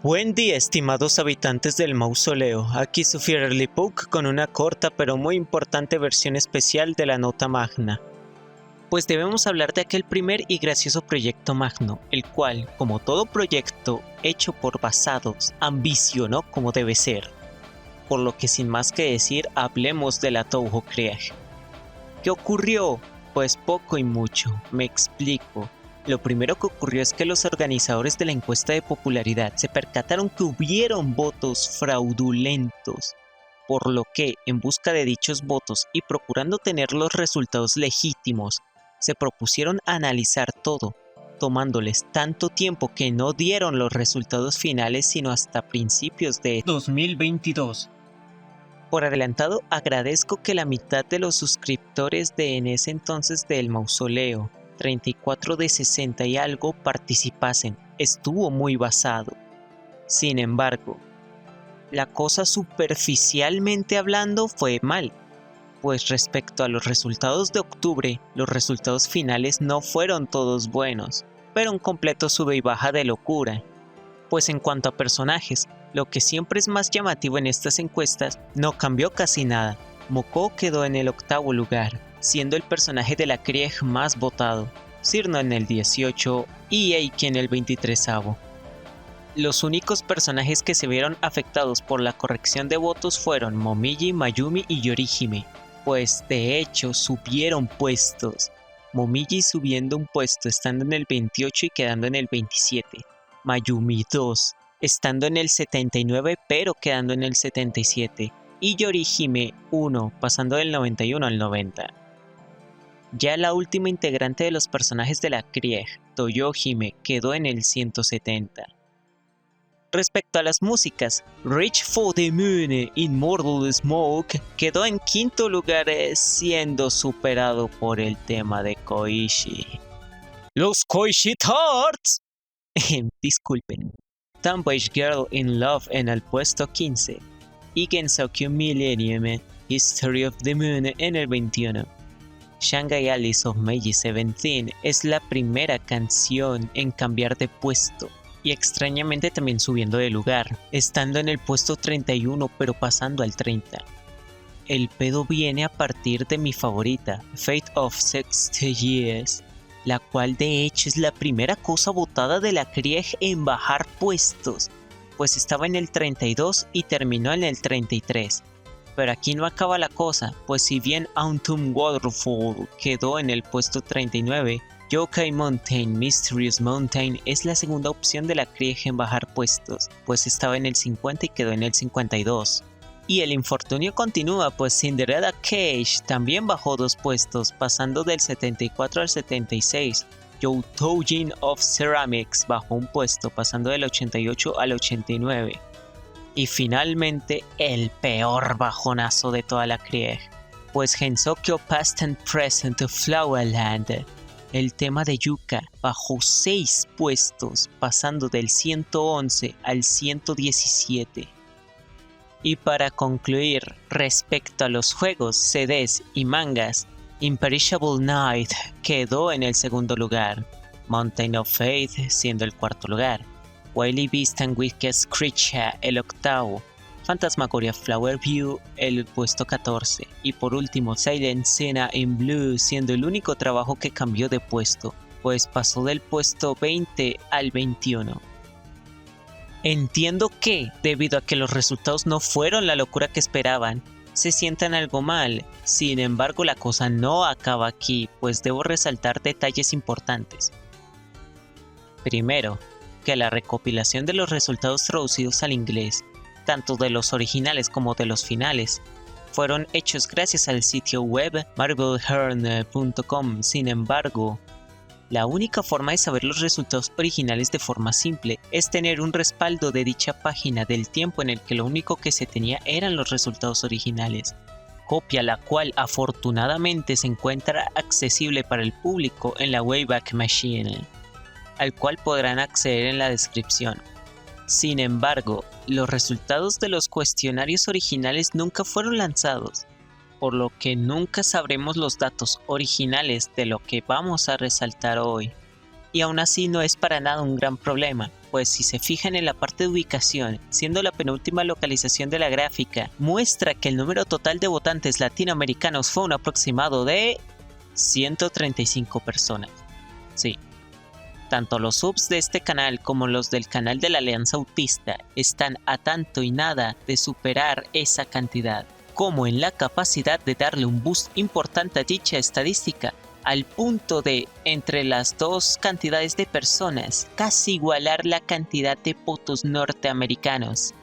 Buen día, estimados habitantes del mausoleo. Aquí su Fierly Puck con una corta pero muy importante versión especial de la nota magna. Pues debemos hablar de aquel primer y gracioso proyecto magno, el cual, como todo proyecto hecho por basados, ambicionó como debe ser. Por lo que sin más que decir, hablemos de la Touhou Krieg. ¿Qué ocurrió? Pues poco y mucho, me explico. Lo primero que ocurrió es que los organizadores de la encuesta de popularidad se percataron que hubieron votos fraudulentos, por lo que, en busca de dichos votos y procurando tener los resultados legítimos, se propusieron analizar todo, tomándoles tanto tiempo que no dieron los resultados finales sino hasta principios de 2022. Por adelantado, agradezco que la mitad de los suscriptores de en ese entonces del mausoleo, 34 de 60 y algo, participasen. Estuvo muy basado. Sin embargo, la cosa superficialmente hablando fue mal, pues respecto a los resultados de octubre, los resultados finales no fueron todos buenos, pero un completo sube y baja de locura. Pues en cuanto a personajes, lo que siempre es más llamativo en estas encuestas, no cambió casi nada. Moko quedó en el 8º lugar, siendo el personaje de la Krieg más votado, Cirno en el 18 y Eiki en el 23º. Los únicos personajes que se vieron afectados por la corrección de votos fueron Momiji, Mayumi y Yorihime, pues de hecho subieron puestos, Momiji subiendo un puesto estando en el 28 y quedando en el 27, Mayumi 2 estando en el 79 pero quedando en el 77, y Yorihime 1 pasando del 91 al 90. Ya la última integrante de los personajes de la Krieg, Toyohime, quedó en el 170. Respecto a las músicas, Reach for the Moon, Immortal Smoke quedó en 5º lugar, siendo superado por el tema de Koichi. ¡Los Koichi Tarts! Disculpen. Tomboyish Girl in Love en el puesto 15 y Gensokyo Millennium History of the Moon en el 21. Shanghai Alice of Meiji 17 es la primera canción en cambiar de puesto y extrañamente también subiendo de lugar, estando en el puesto 31 pero pasando al 30. El pedo viene a partir de mi favorita, Fate of 60 Years, la cual de hecho es la primera cosa votada de la Krieg en bajar puestos, pues estaba en el 32 y terminó en el 33. Pero aquí no acaba la cosa, pues si bien Autumn Waterfall quedó en el puesto 39, Yokai Mountain Mysterious Mountain es la segunda opción de la Krieg en bajar puestos, pues estaba en el 50 y quedó en el 52. Y el infortunio continúa, pues Cinderella Cage también bajó 2 puestos, pasando del 74 al 76. Youtoujin of Ceramics bajó un puesto, pasando del 88 al 89. Y finalmente, el peor bajonazo de toda la Krieg, pues Gensokyo Past and Present of Flowerland, el tema de Yuka, bajó 6 puestos, pasando del 111 al 117. Y para concluir, respecto a los juegos, CDs y mangas, Imperishable Night quedó en el 2º lugar, Mountain of Faith siendo el 4º lugar, Wily Beast and Wicked Creature el 8º, Phantasmagoria Flower View el puesto 14 y por último Silent Senna in Blue siendo el único trabajo que cambió de puesto, pues pasó del puesto 20 al 21. Entiendo que, debido a que los resultados no fueron la locura que esperaban, se sientan algo mal. Sin embargo, la cosa no acaba aquí, pues debo resaltar detalles importantes. Primero, que la recopilación de los resultados traducidos al inglés, tanto de los originales como de los finales, fueron hechos gracias al sitio web marvelhearn.com. Sin embargo, la única forma de saber los resultados originales de forma simple es tener un respaldo de dicha página del tiempo en el que lo único que se tenía eran los resultados originales, copia la cual afortunadamente se encuentra accesible para el público en la Wayback Machine, al cual podrán acceder en la descripción. Sin embargo, los resultados de los cuestionarios originales nunca fueron lanzados, por lo que nunca sabremos los datos originales de lo que vamos a resaltar hoy. Y aún así no es para nada un gran problema, pues si se fijan en la parte de ubicación, siendo la penúltima localización de la gráfica, muestra que el número total de votantes latinoamericanos fue un aproximado de 135 personas. Sí. Tanto los subs de este canal como los del canal de la Alianza Autista están a tanto y nada de superar esa cantidad, como en la capacidad de darle un boost importante a dicha estadística, al punto de, entre las dos cantidades de personas, casi igualar la cantidad de votos norteamericanos.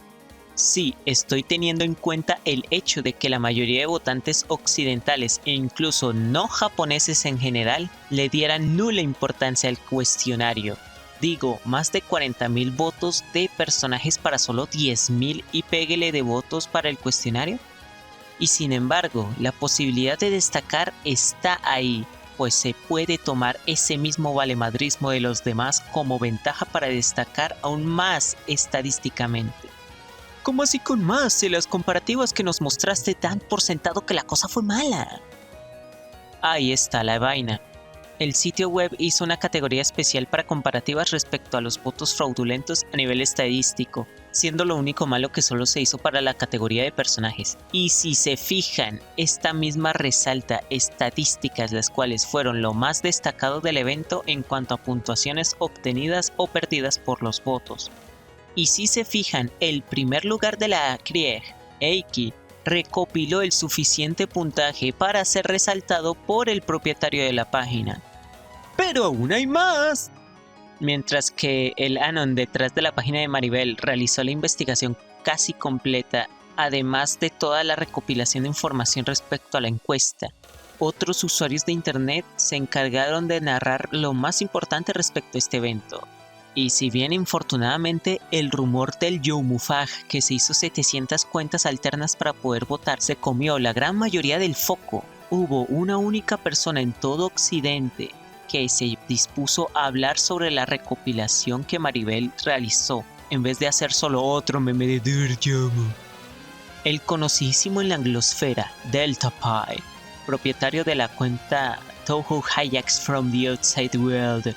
Sí, estoy teniendo en cuenta el hecho de que la mayoría de votantes occidentales e incluso no japoneses en general le dieran nula importancia al cuestionario. Digo, más de 40.000 votos de personajes para solo 10.000 y péguele de votos para el cuestionario. Y sin embargo, la posibilidad de destacar está ahí, pues se puede tomar ese mismo valemadrismo de los demás como ventaja para destacar aún más estadísticamente. ¿Cómo así con más si las comparativas que nos mostraste dan por sentado que la cosa fue mala? Ahí está la vaina. El sitio web hizo una categoría especial para comparativas respecto a los votos fraudulentos a nivel estadístico, siendo lo único malo que solo se hizo para la categoría de personajes. Y si se fijan, esta misma resalta estadísticas las cuales fueron lo más destacado del evento en cuanto a puntuaciones obtenidas o perdidas por los votos. Y si se fijan, el primer lugar de la Krieg, Eiki, recopiló el suficiente puntaje para ser resaltado por el propietario de la página. ¡Pero aún hay más! Mientras que el Anon detrás de la página de Maribel realizó la investigación casi completa, además de toda la recopilación de información respecto a la encuesta, otros usuarios de internet se encargaron de narrar lo más importante respecto a este evento. Y si bien infortunadamente el rumor del Youmufag que se hizo 700 cuentas alternas para poder votar se comió la gran mayoría del foco, hubo una única persona en todo Occidente que se dispuso a hablar sobre la recopilación que Maribel realizó, en vez de hacer solo otro meme de Dirjamu. El conocidísimo en la anglosfera DeltaPy, propietario de la cuenta Touhou Hijacks from the Outside World,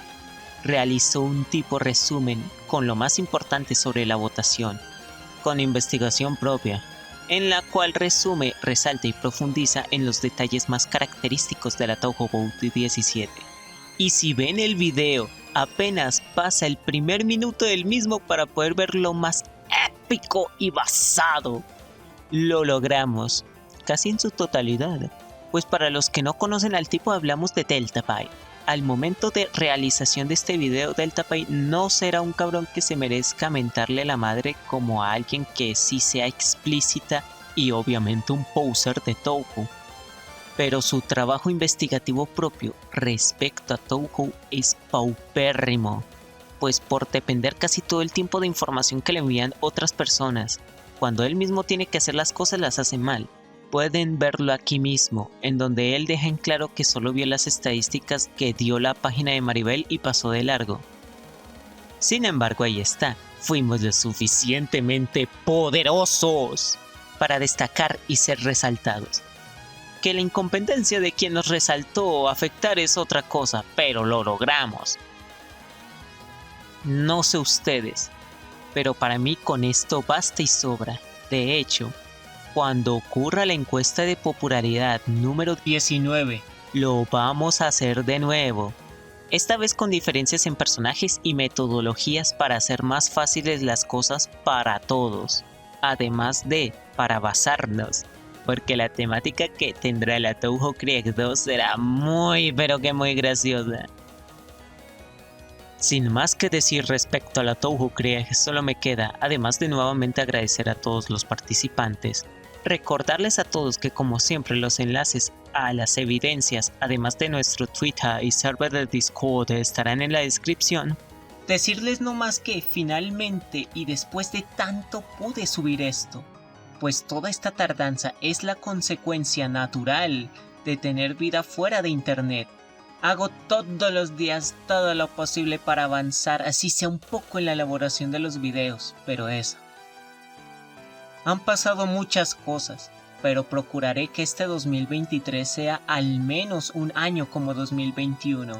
realizó un tipo resumen con lo más importante sobre la votación, con investigación propia, en la cual resume, resalta y profundiza en los detalles más característicos de la Touhou Vote 17. Y si ven el video, apenas pasa el primer minuto del mismo para poder ver lo más épico y basado. Lo logramos, casi en su totalidad, pues para los que no conocen al tipo hablamos de DeltaPy. Al momento de realización de este video, DeltaPy no será un cabrón que se merezca mentarle la madre como a alguien que sí sea explícita y obviamente un poser de Touhou. Pero su trabajo investigativo propio respecto a Touhou es paupérrimo, pues por depender casi todo el tiempo de información que le envían otras personas, cuando él mismo tiene que hacer las cosas las hace mal. Pueden verlo aquí mismo, en donde él deja en claro que solo vio las estadísticas que dio la página de Maribel y pasó de largo. Sin embargo, ahí está, fuimos lo suficientemente poderosos para destacar y ser resaltados. Que la incompetencia de quien nos resaltó o afectar es otra cosa, pero lo logramos. No sé ustedes, pero para mí con esto basta y sobra. De hecho, cuando ocurra la encuesta de popularidad número 19, lo vamos a hacer de nuevo. Esta vez con diferencias en personajes y metodologías para hacer más fáciles las cosas para todos. Además de, para basarnos, porque la temática que tendrá la Touhou Krieg 2 será muy pero que muy graciosa. Sin más que decir respecto a la Touhou Krieg, solo me queda, además de nuevamente agradecer a todos los participantes, recordarles a todos que como siempre los enlaces a las evidencias, además de nuestro Twitter y server de Discord estarán en la descripción. Decirles no más que finalmente y después de tanto pude subir esto, pues toda esta tardanza es la consecuencia natural de tener vida fuera de internet. Hago todos los días todo lo posible para avanzar, así sea un poco en la elaboración de los videos, pero eso. Han pasado muchas cosas, pero procuraré que este 2023 sea al menos un año como 2021,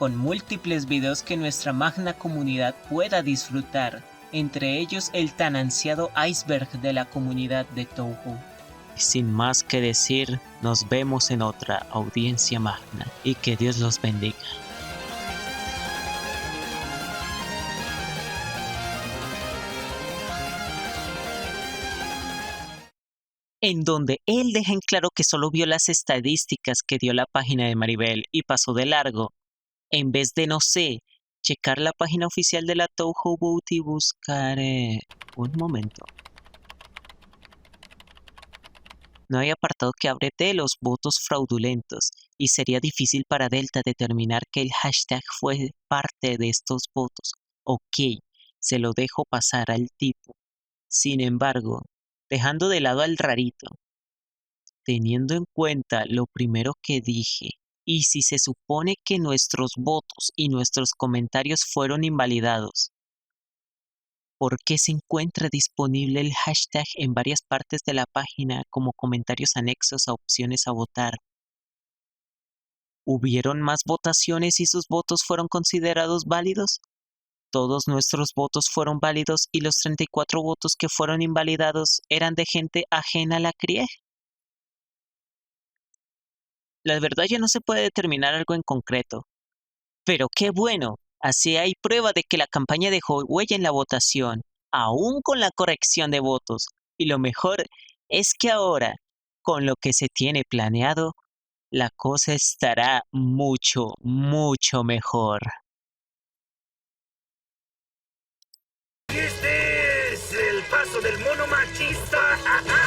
con múltiples videos que nuestra magna comunidad pueda disfrutar, entre ellos el tan ansiado iceberg de la comunidad de Touhou. Sin más que decir, nos vemos en otra audiencia magna y que Dios los bendiga. En donde él deja en claro que solo vio las estadísticas que dio la página de Maribel y pasó de largo, en vez de, no sé, checar la página oficial de la Touhou Boat y buscar... un momento. No hay apartado que hable de los votos fraudulentos, y sería difícil para Delta determinar que el hashtag fue parte de estos votos. Ok, se lo dejo pasar al tipo. Sin embargo, dejando de lado al rarito, teniendo en cuenta lo primero que dije, y si se supone que nuestros votos y nuestros comentarios fueron invalidados, ¿por qué se encuentra disponible el hashtag en varias partes de la página como comentarios anexos a opciones a votar? ¿Hubieron más votaciones y sus votos fueron considerados válidos? Todos nuestros votos fueron válidos y los 34 votos que fueron invalidados eran de gente ajena a la CRIE. La verdad ya no se puede determinar algo en concreto. Pero qué bueno, así hay prueba de que la campaña dejó huella en la votación, aún con la corrección de votos. Y lo mejor es que ahora, con lo que se tiene planeado, la cosa estará mucho, mucho mejor. Este es el paso del mono machista.